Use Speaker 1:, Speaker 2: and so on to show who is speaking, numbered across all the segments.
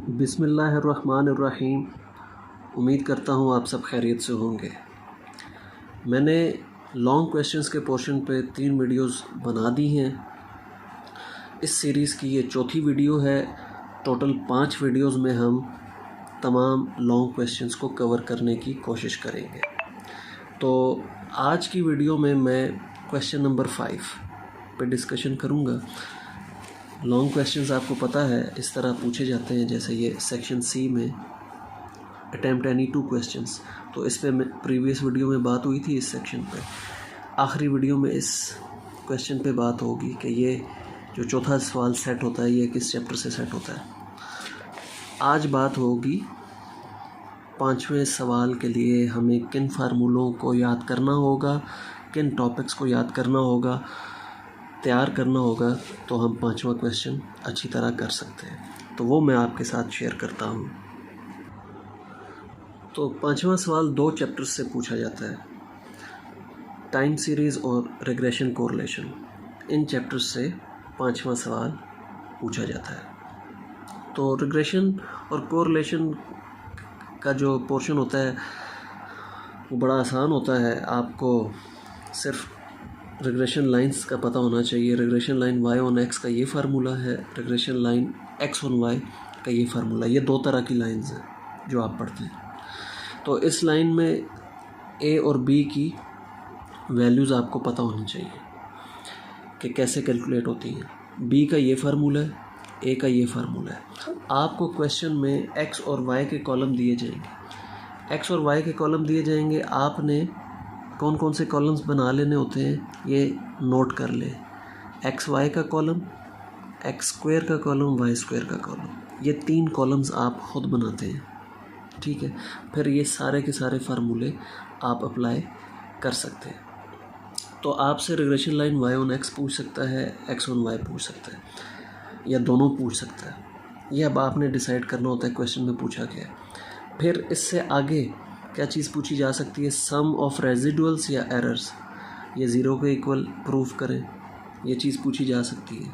Speaker 1: बिस्मिल्लाहिर्रहमानिर्रहीम। उम्मीद करता हूँ आप सब खैरियत से होंगे। मैंने लॉन्ग क्वेश्चंस के पोर्शन पे 3 वीडियोस बना दी हैं। इस सीरीज़ की ये चौथी वीडियो है। टोटल 5 वीडियोस में हम तमाम लॉन्ग क्वेश्चंस को कवर करने की कोशिश करेंगे। तो आज की वीडियो में मैं क्वेश्चन नंबर 5 पे डिस्कशन करूँगा। लॉन्ग क्वेश्चंस आपको पता है इस तरह पूछे जाते हैं, जैसे ये सेक्शन सी में अटैम्प्ट एनी 2 क्वेश्चंस। तो इस पे प्रीवियस वीडियो में बात हुई थी। इस सेक्शन पे आखिरी वीडियो में इस क्वेश्चन पे बात होगी कि ये जो चौथा सवाल सेट होता है ये किस चैप्टर से सेट होता है। आज बात होगी 5वें सवाल के लिए हमें किन फार्मूलों को याद करना होगा, किन टॉपिक्स को याद करना होगा, तैयार करना होगा, तो हम 5वां क्वेश्चन अच्छी तरह कर सकते हैं। तो वो मैं आपके साथ शेयर करता हूँ। तो 5वां सवाल 2 चैप्टर्स से पूछा जाता है, टाइम सीरीज़ और रिग्रेशन कोरिलेशन। इन चैप्टर्स से 5वां सवाल पूछा जाता है। तो रिग्रेशन और कोरिलेशन का जो पोर्शन होता है वो बड़ा आसान होता है। आपको सिर्फ रिग्रेशन लाइंस का पता होना चाहिए। Regression line y on x का ये फार्मूला है, regression line x on y का ये फार्मूला। ये 2 तरह की लाइंस हैं जो आप पढ़ते हैं। तो इस लाइन में a और b की वैल्यूज़ आपको पता होनी चाहिए कि कैसे कैलकुलेट होती हैं। b का ये फार्मूला है, a का ये फार्मूला है। आपको क्वेश्चन में x और y के कॉलम दिए जाएंगे। x और y के कॉलम दिए जाएंगे। आपने कौन कौन से कॉलम्स बना लेने होते हैं ये नोट कर ले। एक्स वाई का कॉलम, एक्स स्क्वायर का कॉलम, वाई स्क्वायर का कॉलम, ये 3 कॉलम्स आप ख़ुद बनाते हैं। ठीक है, फिर ये सारे के सारे फार्मूले आप अप्लाई कर सकते हैं। तो आपसे regression line y on x पूछ सकता है, एक्स ऑन वाई पूछ सकता है, या दोनों पूछ सकता है। ये अब आपने डिसाइड करना होता है क्वेश्चन में पूछा गया है। फिर इससे आगे क्या चीज़ पूछी जा सकती है, सम ऑफ रेजिडुअल्स या एरर्स, ये 0 के इक्वल प्रूफ करें, ये चीज़ पूछी जा सकती है।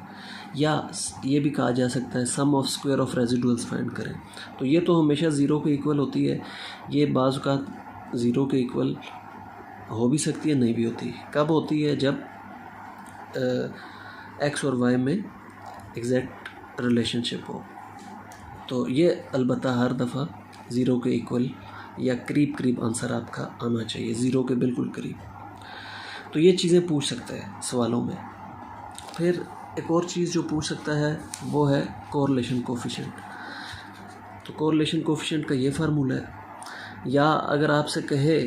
Speaker 1: या ये भी कहा जा सकता है सम of square of residuals find करें। तो ये तो हमेशा 0 के इक्वल होती है। ये बाज़ का 0 के इक्वल हो भी सकती है, नहीं भी होती। कब होती है? जब एक्स और वाई में एग्जैक्ट रिलेशनशिप हो। तो ये अलबत्ता हर दफ़ा 0 के इक्वल या करीब आंसर आपका आना चाहिए, 0 के बिल्कुल करीब। तो ये चीज़ें पूछ सकता है सवालों में। फिर एक और चीज़ जो पूछ सकता है वो है कोरिलेशन कोफिशिएंट। तो कोरिलेशन कोफिशिएंट का ये फार्मूला है। या अगर आपसे कहे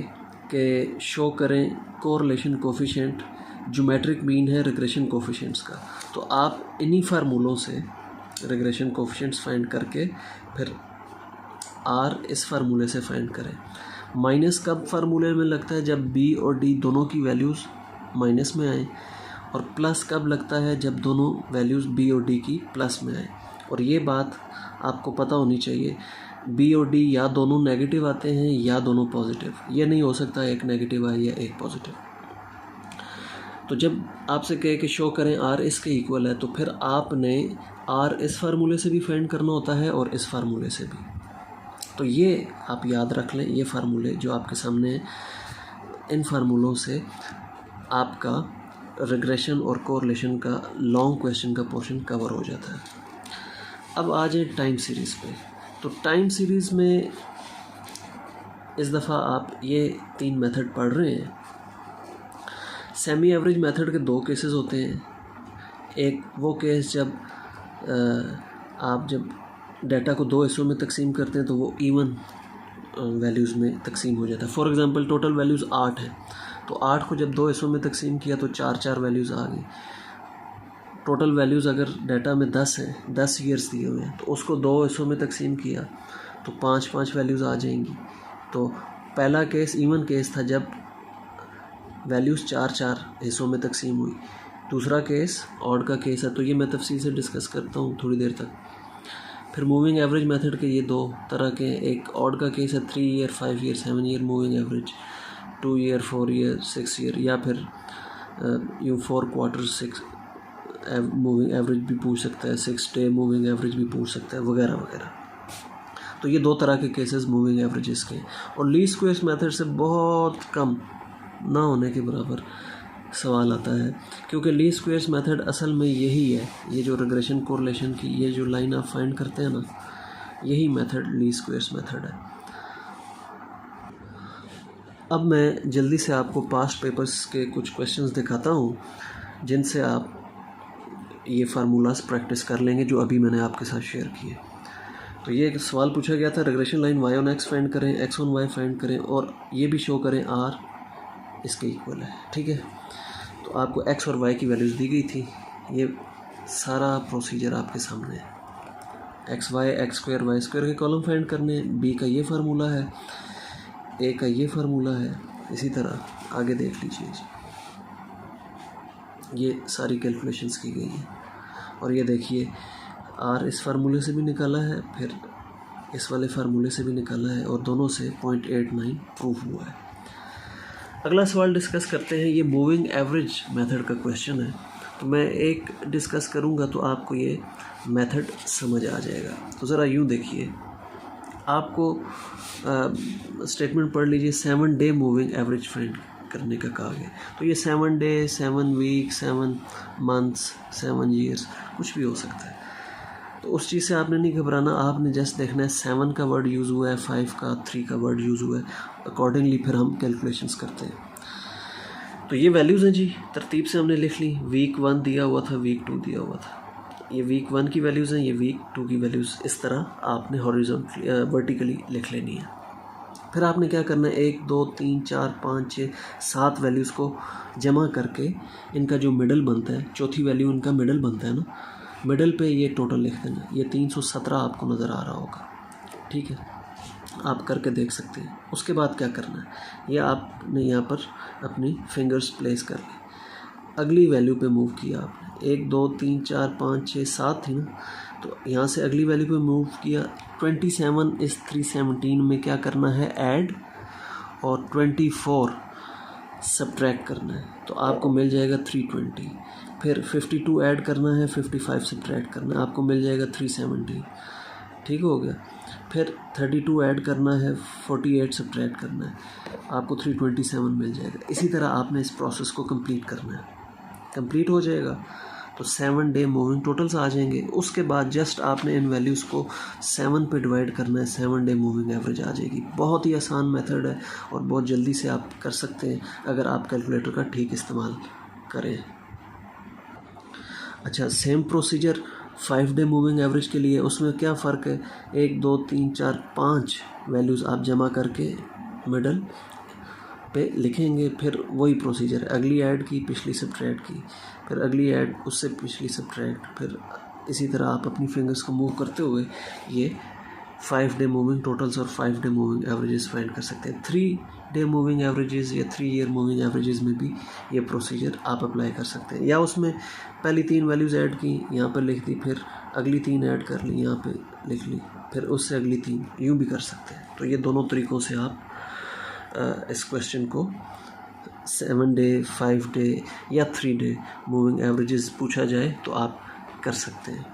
Speaker 1: कि शो करें कोरिलेशन कोफिशिएंट, ज्योमेट्रिक मीन है रिग्रेशन कोफिशिएंट्स का, तो आप इन्हीं फार्मूलों से रिग्रेशन कोफिशिएंट्स फाइंड करके फिर R इस फार्मूले से फाइंड करें। माइनस कब फार्मूले में लगता है? जब B और D दोनों की वैल्यूज़ माइनस में आए। और प्लस कब लगता है? जब दोनों वैल्यूज़ B और D की प्लस में आए। और ये बात आपको पता होनी चाहिए, B और D या दोनों नेगेटिव आते हैं या दोनों पॉजिटिव। ये नहीं हो सकता एक नेगेटिव आए या एक पॉजिटिव। तो जब आपसे कहे कि शो करें R इसके इक्वल है, तो फिर आपने R इस फार्मूले से भी फाइंड करना होता है और इस फार्मूले से भी। तो ये आप याद रख लें, ये फार्मूले जो आपके सामने हैं, इन फार्मूलों से आपका रिग्रेशन और कोरिलेशन का लॉन्ग क्वेश्चन का पोर्शन कवर हो जाता है। अब आ जाए टाइम सीरीज़ पे। तो टाइम सीरीज़ में इस दफ़ा आप ये 3 मेथड पढ़ रहे हैं। सेमी एवरेज मेथड के 2 केसेस होते हैं। एक वो केस जब आप जब डाटा को 2 हिस्सों में तकसीम करते हैं तो वो इवन वैल्यूज़ में तकसीम हो जाता है। फॉर एग्ज़ाम्पल टोटल वैल्यूज़ 8 है, तो 8 को जब 2 हिस्सों में तकसीम किया तो 4 वैल्यूज़ आ गई। टोटल वैल्यूज़ अगर डाटा में 10 हैं, 10 ईयर्स दिए हुए हैं, तो उसको 2 हिस्सों में तकसीम किया तो 5 वैल्यूज़ आ जाएंगी। तो पहला केस इवन केस था जब वैल्यूज़ 4 हिस्सों में तकसीम हुई। दूसरा केस ऑड का केस है, तो ये मैं तफसील से डिस्कस करता हूँ थोड़ी देर तक। फिर मूविंग एवरेज मेथड के ये 2 तरह के, एक ऑड का केस है 3 year, 5 year, 7 year moving average, 2 year, 4 year, 6 year, या फिर यूँ 4 क्वार्टर 6 मूविंग एवरेज भी पूछ सकता है, 6 डे मूविंग एवरेज भी पूछ सकता है, वगैरह वगैरह। तो ये दो तरह के केसेस मूविंग एवरेजेस के, और लीस्ट स्क्वेयर्स मेथड से बहुत कम ना होने के बराबर सवाल आता है, क्योंकि लीस्ट स्क्वेयर्स मेथड असल में यही है, ये जो रिग्रेशन कोरिलेशन की ये जो लाइन आप फाइंड करते हैं ना, यही मेथड लीस्ट स्क्वेयर्स मेथड है। अब मैं जल्दी से आपको पास्ट पेपर्स के कुछ क्वेश्चंस दिखाता हूँ जिनसे आप ये फार्मूलाज प्रैक्टिस कर लेंगे जो अभी मैंने आपके साथ शेयर किए। तो ये एक सवाल पूछा गया था, regression line y on x find करें, x ऑन y फाइंड करें और ये भी शो करें r इसके इक्वल है, ठीक है। तो आपको x और y की वैल्यूज़ दी गई थी, ये सारा प्रोसीजर आपके सामने है। x स्क्वायर y स्क्वायर के कॉलम फाइंड करने, b का ये फार्मूला है, a का ये फार्मूला है, इसी तरह आगे देख लीजिए जी, ये सारी कैलकुलेशंस की गई हैं। और ये देखिए r इस फार्मूले से भी निकाला है, फिर इस वाले फार्मूले से भी निकाला है, और दोनों से 0.89 प्रूफ हुआ है। अगला सवाल डिस्कस करते हैं, ये मूविंग एवरेज मेथड का क्वेश्चन है। तो मैं एक डिस्कस करूँगा तो आपको ये मेथड समझ आ जाएगा। तो ज़रा यूँ देखिए, आपको स्टेटमेंट पढ़ लीजिए, 7 डे मूविंग एवरेज फाइंड करने का कहा गया। तो ये 7 डे, 7 वीक, 7 मंथ्स, 7 ईयर्स, कुछ भी हो सकता है। तो उस चीज़ से आपने नहीं घबराना, आपने जस्ट देखना है 7 का वर्ड यूज़ हुआ है, 5 का, 3 का वर्ड यूज़ हुआ है, अकॉर्डिंगली फिर हम कैलकुलेशंस करते हैं। तो ये वैल्यूज़ हैं जी, तरतीब से हमने लिख ली। वीक 1 दिया हुआ था, वीक 2 दिया हुआ था, ये वीक 1 की वैल्यूज़ हैं, ये वीक 2 की वैल्यूज़। इस तरह आपने हॉरिजॉन्टली वर्टिकली लिख लेनी है। फिर आपने क्या करना है, 1 2 3 4 5 6 7 वैल्यूज़ को जमा करके इनका जो मिडल बनता है, चौथी वैल्यू इनका मिडल बनता है ना, मिडल पे ये टोटल लिख देना। ये 317 आपको नज़र आ रहा होगा, ठीक है, आप करके देख सकते हैं। उसके बाद क्या करना है, ये आपने यहाँ पर अपनी फिंगर्स प्लेस कर ली, अगली वैल्यू पे मूव किया आपने, 1 2 3 4 5 6 7 थी ना, तो यहाँ से अगली वैल्यू पे मूव किया। 27 इस 317 में क्या करना है, ऐड, और 24 सब्ट्रैक्ट करना है, तो आपको मिल जाएगा 320। फिर 52 ऐड करना है, 55 सब्ट्रैक्ट करना है, आपको मिल जाएगा 370, ठीक हो गया। फिर 32 ऐड करना है, 48 सब्ट्रैक्ट करना है, आपको 327 मिल जाएगा। इसी तरह आपने इस प्रोसेस को कंप्लीट करना है। कंप्लीट हो जाएगा तो 7 डे मूविंग टोटल्स आ जाएंगे। उसके बाद जस्ट आपने इन वैल्यूज़ को 7 पे डिवाइड करना है, 7 डे मूविंग एवरेज आ जाएगी। बहुत ही आसान मेथड है और बहुत जल्दी से आप कर सकते हैं अगर आप कैलकुलेटर का ठीक इस्तेमाल करें। अच्छा, same procedure 5 day moving average के लिए, उसमें क्या फ़र्क है, 1 2 3 4 5 वैल्यूज़ आप जमा करके मिडल पे लिखेंगे। फिर वही प्रोसीजर है, अगली ऐड की, पिछली सब्ट्रैक्ट की, फिर अगली ऐड, उससे पिछली सब्ट्रैक्ट, फिर इसी तरह आप अपनी फिंगर्स को मूव करते हुए ये 5 डे मूविंग टोटल्स और 5 डे मूविंग एवरेजेस फाइंड कर सकते हैं। 3 डे मूविंग एवरेजेस या 3 ईयर मूविंग एवरेजेस में भी ये प्रोसीजर आप अप्लाई कर सकते हैं, या उसमें पहली 3 वैल्यूज़ ऐड की, यहाँ पर लिख दी, फिर अगली 3 ऐड कर ली, यहाँ पे लिख ली, फिर उससे अगली 3, यूँ भी कर सकते हैं। तो ये दोनों तरीक़ों से आप इस क्वेश्चन को 7 डे, 5 डे या 3 डे मूविंग एवरेजेस पूछा जाए तो आप कर सकते हैं।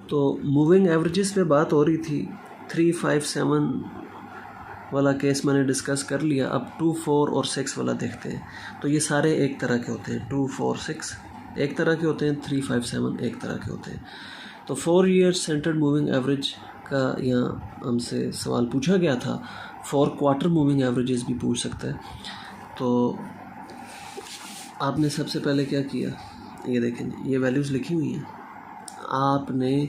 Speaker 1: तो मूविंग एवरेजेस पे बात हो रही थी, 3 5 7 वाला केस मैंने डिस्कस कर लिया। अब 2 4 और 6 वाला देखते हैं। तो ये सारे एक तरह के होते हैं, 2 4 6 एक तरह के होते हैं, 3 5 7 एक तरह के होते हैं। तो 4 ईयर्स सेंटर्ड मूविंग एवरेज का यहाँ हमसे सवाल पूछा गया था। 4 क्वार्टर मूविंग एवरेजेस भी पूछ सकता है। तो आपने सबसे पहले क्या किया, ये देखें, ये वैल्यूज़ लिखी हुई हैं, आपने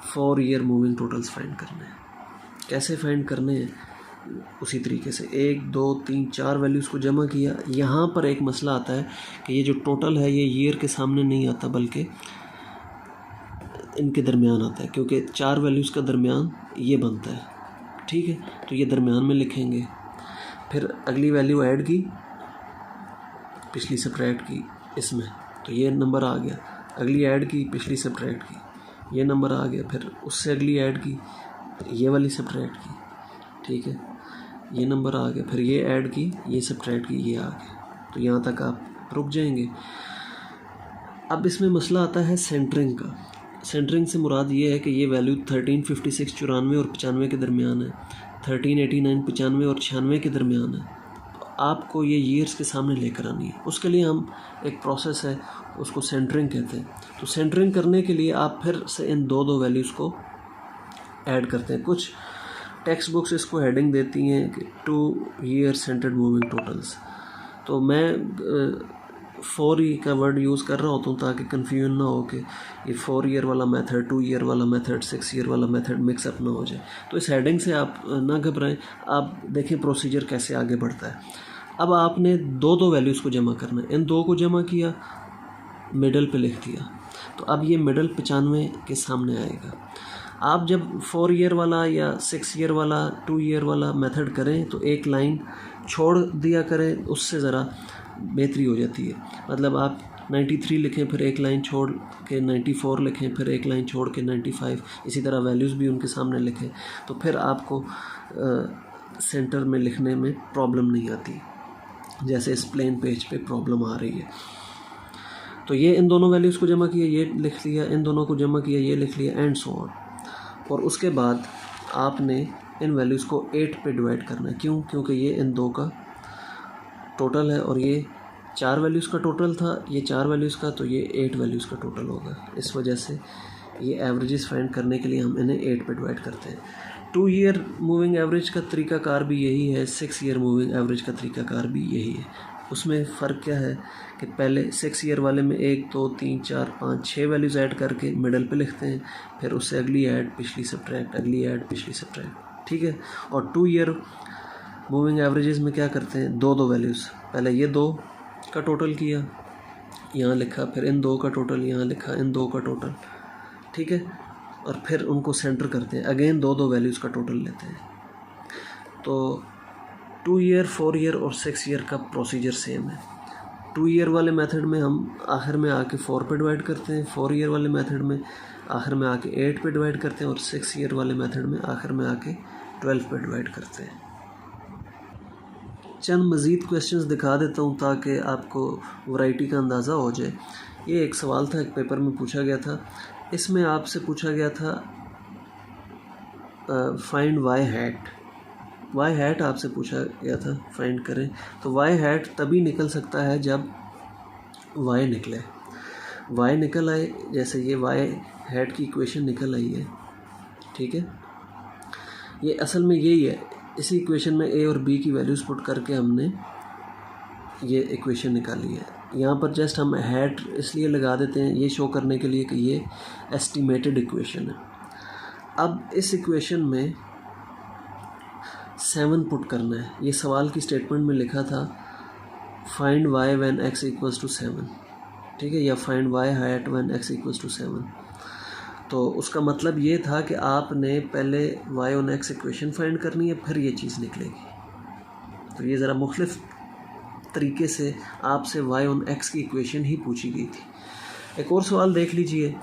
Speaker 1: 4 ईयर मूविंग टोटल्स फाइंड करने हैं। कैसे फाइंड करने हैं, उसी तरीके से 1 2 3 4 वैल्यूज़ को जमा किया। यहाँ पर एक मसला आता है कि ये जो टोटल है ये ईयर के सामने नहीं आता बल्कि इनके दरमियान आता है, क्योंकि 4 वैल्यूज़ का दरमियान ये बनता है, ठीक है। तो ये दरमियान में लिखेंगे। फिर अगली वैल्यू ऐड की, पिछली सब्ट्रैक्ट की इसमें, तो ये नंबर आ गया। अगली ऐड की, पिछली सब्ट्रैक्ट की, ये नंबर आ गया। फिर उससे अगली ऐड की, ये वाली सब्ट्रैक्ट की, ठीक है, ये नंबर आ गया। फिर ये ऐड की, ये सब्ट्रैक्ट की, ये आ गया। तो यहाँ तक आप रुक जाएंगे। अब इसमें मसला आता है सेंटरिंग का। सेंटरिंग से मुराद ये है कि ये वैल्यू 1356 94 और 95 के दरमियान है, 1389 95 और 96 के दरमियान है। तो आपको ये ईयर्स के सामने लेकर आनी है। उसके लिए हम एक प्रोसेस है, उसको सेंटरिंग कहते हैं। तो सेंटरिंग करने के लिए आप फिर से इन दो वैल्यूज़ को ऐड करते हैं। कुछ टेक्स्ट बुक्स इसको हेडिंग देती हैं कि 2 ईयर सेंटर्ड मूविंग टोटल्स। तो मैं 4 का वर्ड यूज़ कर रहा होता हूँ ताकि कन्फ्यूजन ना हो कि ये 4 ईयर वाला मेथड, 2 ईयर वाला मेथड, 6 ईयर वाला मेथड मिक्सअप ना हो जाए। तो इस हेडिंग से आप ना घबराएं। आप देखें प्रोसीजर कैसे आगे बढ़ता है। अब आपने दो वैल्यूज़ को जमा करना है। इन दो को जमा किया, मिडल पे लिख दिया, तो अब ये मिडल 95 के सामने आएगा। आप जब 4 ईयर वाला या 6 ईयर वाला, 2 ईयर वाला मेथड करें तो एक लाइन छोड़ दिया करें, उससे ज़रा बेहतरी हो जाती है। मतलब आप 93 लिखें, फिर एक लाइन छोड़ के 94 लिखें, फिर एक लाइन छोड़ के 95, इसी तरह वैल्यूज़ भी उनके सामने लिखें, तो फिर आपको सेंटर में लिखने में प्रॉब्लम नहीं आती, जैसे इस प्लेन पेज पे प्रॉब्लम आ रही है। तो ये इन दोनों वैल्यूज़ को जमा किया, ये लिख लिया, इन दोनों को जमा किया, ये लिख लिया, एंड सो ऑन। और उसके बाद आपने इन वैल्यूज़ को 8 पे डिवाइड करना है। क्यों? क्योंकि ये इन दो का टोटल है और ये 4 वैल्यूज़ का टोटल था, ये 4 वैल्यूज़ का, तो ये 8 वैल्यूज़ का टोटल होगा। इस वजह से ये एवरेजेस फाइंड करने के लिए हम इन्हें 8 पे डिवाइड करते हैं। 2 ईयर मूविंग एवरेज का तरीकाकार भी यही है, 6 ईयर मूविंग एवरेज का तरीकाकार भी यही है। उसमें फ़र्क क्या है कि पहले 6 ईयर वाले में 1 2 3 4 5 6 वैल्यूज़ ऐड करके मिडल पे लिखते हैं, फिर उससे अगली ऐड, पिछली सब्ट्रैक्ट, अगली ऐड, पिछली सब्ट्रैक्ट, ठीक है। और 2 ईयर मूविंग एवरेजेस में क्या करते हैं, दो वैल्यूज़, पहले ये 2 का टोटल किया, यहाँ लिखा, फिर इन 2 का टोटल यहाँ लिखा, इन 2 का टोटल, ठीक है, और फिर उनको सेंटर करते हैं, अगेन दो वैल्यूज़ का टोटल लेते हैं। तो 2 ईयर, 4 ईयर और 6 ईयर का प्रोसीजर सेम है। 2 ईयर वाले मेथड में हम आखिर में आके 4 पे डिवाइड करते हैं, 4 ईयर वाले मेथड में आखिर में आके 8 पे डिवाइड करते हैं, और 6 ईयर वाले मेथड में आखिर में आके 12 पे डिवाइड करते हैं। चंद मज़ीद क्वेश्चंस दिखा देता हूँ ताकि आपको वैरायटी का अंदाज़ा हो जाए। ये एक सवाल था, एक पेपर में पूछा गया था। इसमें आपसे पूछा गया था find y hat. Y hat आपसे पूछा गया था, फाइंड करें। तो वाई हैट तभी निकल सकता है जब वाई निकले, वाई निकल आए, जैसे ये वाई हैट की इक्वेशन निकल आई है, ठीक है। ये असल में यही है, इसी इक्वेशन में ए और बी की वैल्यूज़ पुट करके हमने ये इक्वेशन निकाली है। यहाँ पर जस्ट हम हैट इसलिए लगा देते हैं, ये शो करने के लिए कि ये एस्टिमेटेड इक्वेशन है। अब इस इक्वेशन में 7 पुट करना है। ये सवाल की स्टेटमेंट में लिखा था find y when x equals to 7, ठीक है, या find y hat when x equals to 7। तो उसका मतलब ये था कि आपने पहले y on x equation find करनी है, फिर ये चीज़ निकलेगी। तो ये ज़रा मुख्तलिफ तरीके से आपसे y ऑन x की इक्वेशन ही पूछी गई थी। एक और सवाल देख लीजिए,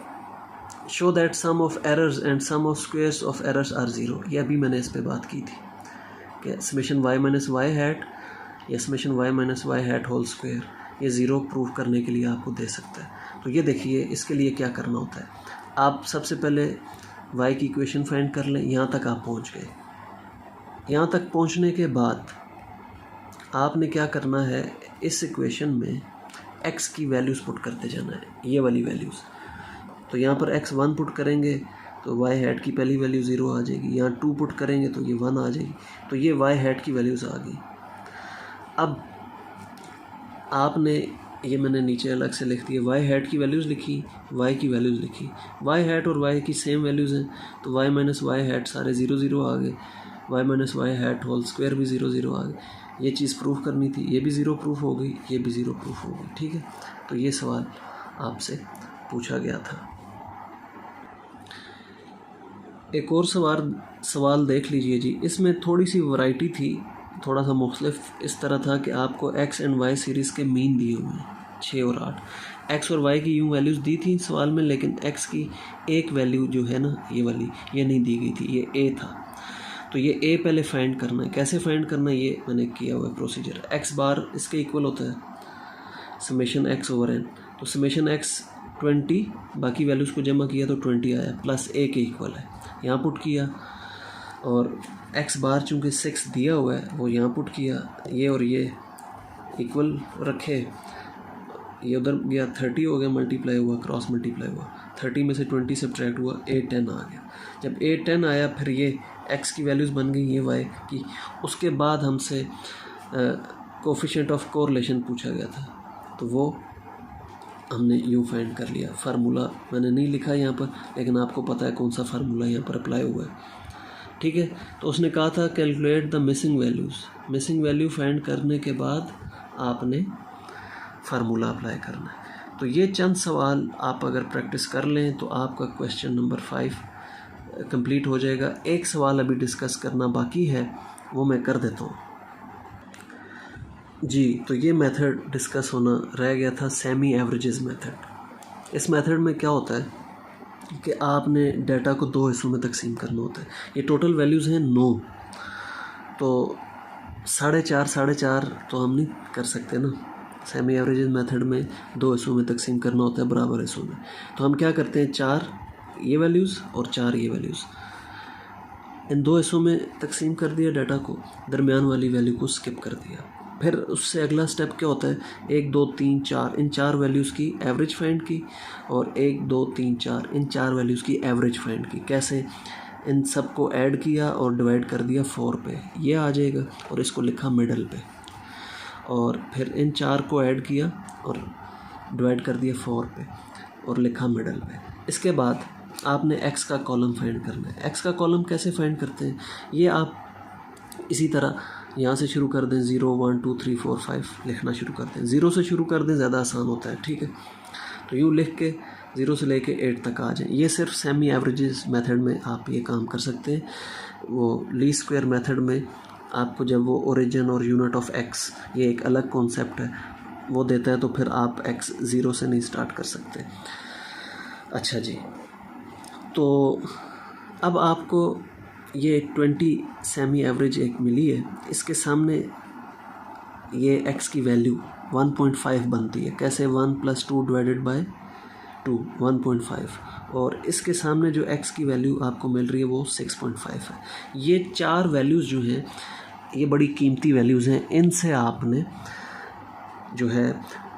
Speaker 1: show that sum of errors and sum of squares of errors are 0। ये अभी मैंने इस पे बात की थी कि summation y minus y hat या summation y minus y hat whole square ये 0 प्रूव करने के लिए आपको दे सकता है। तो ये देखिए, इसके लिए क्या करना होता है, आप सबसे पहले y की इक्वेशन फाइंड कर लें। यहाँ तक आप पहुँच गए। यहाँ तक पहुँचने के बाद आपने क्या करना है, इस इक्वेशन में x की वैल्यूज़ पुट करते जाना है, ये वाली वैल्यूज़। तो यहाँ पर x 1 पुट करेंगे तो y हैट की पहली वैल्यू 0 आ जाएगी, यहाँ 2 पुट करेंगे तो ये 1 आ जाएगी। तो ये y हैट की वैल्यूज़ आ गई। अब आपने, ये मैंने नीचे अलग से लिख दिया, y हैट की वैल्यूज़ लिखी, y की वैल्यूज़ लिखी। y हैट और y की सेम वैल्यूज़ हैं, तो y माइनस वाई हैट सारे 0 0 आ गए, y minus y hat whole square भी 0 0 आ गए। ये चीज़ प्रूफ करनी थी, ये भी 0 प्रूफ हो गई, ये भी 0 प्रूफ हो गई, ठीक है। तो ये सवाल आपसे पूछा गया था। एक और सवाल देख लीजिए जी। इसमें थोड़ी सी वैरायटी थी, थोड़ा सा मुख्तलिफ इस तरह था कि आपको x एंड y सीरीज़ के मीन दिए हुए हैं 6 और 8। x और y की यूँ वैल्यूज़ दी थी सवाल में, लेकिन x की एक वैल्यू जो है ना, ये वाली, ये नहीं दी गई थी, ये a था। तो ये a पहले फाइंड करना है। कैसे फाइंड करना है ये मैंने किया हुआ है प्रोसीजर। x बार इसके इक्वल होता है समेशन x ओवर n। तो समेशन x 20, बाकी वैल्यूज़ को जमा किया तो 20 आया, प्लस a के इक्वल है, यहाँ पुट किया। और x बार चूँकि 6 दिया हुआ है वो यहाँ पुट किया, ये और ये इक्वल रखे, ये उधर गया 30 हो गया, मल्टीप्लाई हुआ, क्रॉस मल्टीप्लाई हुआ, 30 में से 20 सब्ट्रैक्ट हुआ, a 10 आ गया। जब a 10 आया फिर ये x की वैल्यूज़ बन गई ये y की। उसके बाद हमसे कोफिशिएंट ऑफ कोरिलेशन पूछा गया था, तो वो हमने यूँ फाइंड कर लिया। फार्मूला मैंने नहीं लिखा यहाँ पर, लेकिन आपको पता है कौन सा फार्मूला यहाँ पर अप्लाई हुआ है, ठीक है। तो उसने कहा था calculate the missing values. Missing value find करने के बाद आपने फार्मूला अप्लाई करना है। तो ये चंद सवाल आप अगर प्रैक्टिस कर लें तो आपका क्वेश्चन नंबर 5 कंप्लीट हो जाएगा। एक सवाल अभी डिस्कस करना बाकी है, वो मैं कर देता हूँ जी। तो ये मेथड डिस्कस होना रह गया था, सेमी एवरेजेस मेथड। इस मेथड में क्या होता है कि आपने डाटा को 2 हिस्सों में तकसीम करना होता है। ये टोटल वैल्यूज़ हैं 9, तो 4.5 तो हम नहीं कर सकते ना। सेमी एवरेजेस मेथड में 2 हिस्सों में तकसीम करना होता है, बराबर हिस्सों में। तो हम क्या करते हैं, 4 ये वैल्यूज़ और 4 ये वैल्यूज़, इन 2 हिस्सों में तकसीम कर दिया डाटा को, दरमियान वाली वैल्यू को स्किप कर दिया। फिर उससे अगला स्टेप क्या होता है, 1 2 3 4 इन 4 वैल्यूज़ की एवरेज फाइंड की, और 1 2 3 4 इन 4 वैल्यूज़ की एवरेज फाइंड की। कैसे, इन सब को ऐड किया और डिवाइड कर दिया 4 पे, ये आ जाएगा, और इसको लिखा मिडल पे। और फिर इन 4 को ऐड किया और डिवाइड कर दिया 4 पे और लिखा मिडल पे। इसके बाद आपने x का कॉलम फाइंड करना है। x का कॉलम कैसे फाइंड करते हैं, ये आप इसी तरह यहाँ से शुरू कर दें, 0 1 2 3 4 5 लिखना शुरू कर दें। 0 से शुरू कर दें, ज़्यादा आसान होता है, ठीक है। तो यूँ लिख के 0 से लेके 8 तक आ जाएं। ये सिर्फ सेमी एवरेजेस मेथड में आप ये काम कर सकते हैं। वो लीस्ट स्क्वायर मेथड में आपको जब वो ओरिजिन और यूनिट ऑफ x, ये एक अलग कॉन्सेप्ट है, वो देता है, तो फिर आप x 0 से नहीं स्टार्ट कर सकते। अच्छा जी, तो अब आपको ये 20 सेमी एवरेज एक मिली है, इसके सामने ये x की वैल्यू 1.5 बनती है। कैसे, 1 + 2 डिवाइडेड बाय 2 1.5, और इसके सामने जो x की वैल्यू आपको मिल रही है वो 6.5 है। ये 4 वैल्यूज़ जो हैं ये बड़ी कीमती वैल्यूज़ हैं। इनसे आपने जो है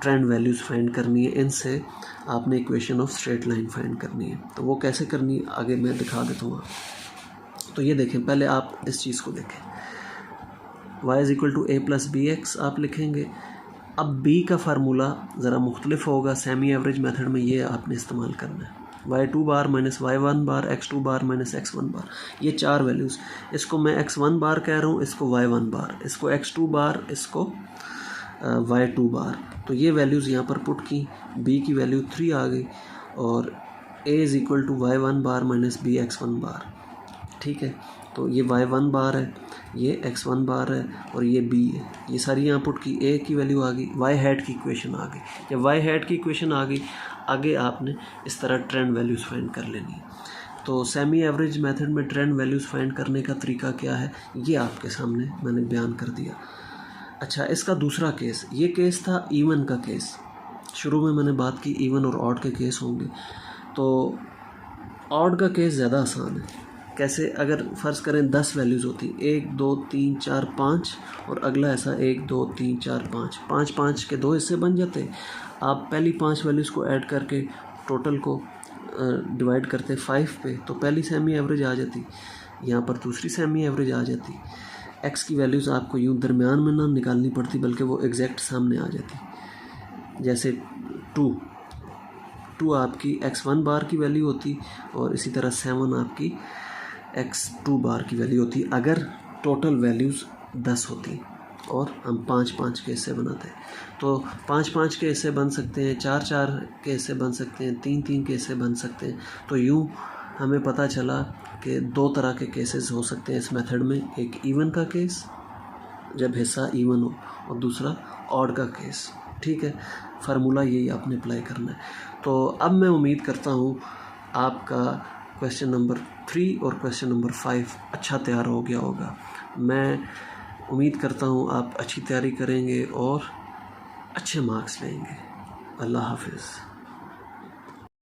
Speaker 1: ट्रेंड वैल्यूज़ फाइंड करनी है, इनसे आपने equation of straight line find करनी है। तो वो कैसे करनी है आगे मैं दिखा देता हूँ आपको। तो ये देखें, पहले आप इस चीज़ को देखें, y = a + bx आप लिखेंगे। अब b का फार्मूला ज़रा मुख्तलिफ होगा, सेमी एवरेज मेथड में ये आपने इस्तेमाल करना है। y2 बार माइनस y1 बार, x2 बार माइनस x1 बार, ये 4 वैल्यूज़, इसको मैं x1 बार कह रहा हूँ, इसको y1 बार, इसको x2 बार, इसको y2 बार। तो ये वैल्यूज़ यहाँ पर पुट की, b की वैल्यू 3 आ गई, और a = y1 bar minus b x1 बार, ठीक है। तो ये y1 बार है, ये x1 बार है, और ये b है। ये सारी यहाँ पुट की, a की वैल्यू आ गई, y हैट की इक्वेशन आ गई। जब y हैट की इक्वेशन आ गई, आगे आपने इस तरह ट्रेंड वैल्यूज़ फाइंड कर लेनी है। तो सेमी एवरेज मेथड में ट्रेंड वैल्यूज़ फाइंड करने का तरीका क्या है, ये आपके सामने मैंने बयान कर दिया। अच्छा, इसका दूसरा केस, ये केस था इवन का केस। शुरू में मैंने बात की इवन और ऑड के केस होंगे, तो ऑड का केस ज़्यादा आसान है। कैसे, अगर फ़र्ज़ करें 10 वैल्यूज़ होती, 1 2 3 4 5, और अगला ऐसा 1 2 3 4 5, 5 5 के 2 हिस्से बन जाते। आप पहली 5 वैल्यूज़ को ऐड करके टोटल को डिवाइड करते 5 पे, तो पहली सेमी एवरेज आ जाती, यहाँ पर दूसरी सेमी एवरेज आ जाती। x की वैल्यूज़ आपको यूँ दरमियान में ना निकालनी पड़ती, बल्कि वो एग्जैक्ट सामने आ जाती। जैसे 2 आपकी x1 बार की वैल्यू होती, और इसी तरह 7 आपकी x2 बार की वैल्यू होती, अगर टोटल वैल्यूज़ 10 होती और हम 5 5 के हिस्से बनाते हैं। तो 5 5 के हिस्से बन सकते हैं, 4 4 के हिस्से बन सकते हैं, 3 3 के हिस्से बन सकते हैं। तो यूँ हमें पता चला कि 2 तरह के केसेस हो सकते हैं इस मेथड में, एक इवन का केस जब हिस्सा इवन हो, और दूसरा ऑड का केस, ठीक है। फार्मूला यही आपने अप्लाई करना है। तो अब मैं उम्मीद करता हूँ आपका क्वेश्चन नंबर 3 और क्वेश्चन नंबर 5 अच्छा तैयार हो गया होगा। मैं उम्मीद करता हूँ आप अच्छी तैयारी करेंगे और अच्छे मार्क्स लेंगे। अल्लाह हाफिज़।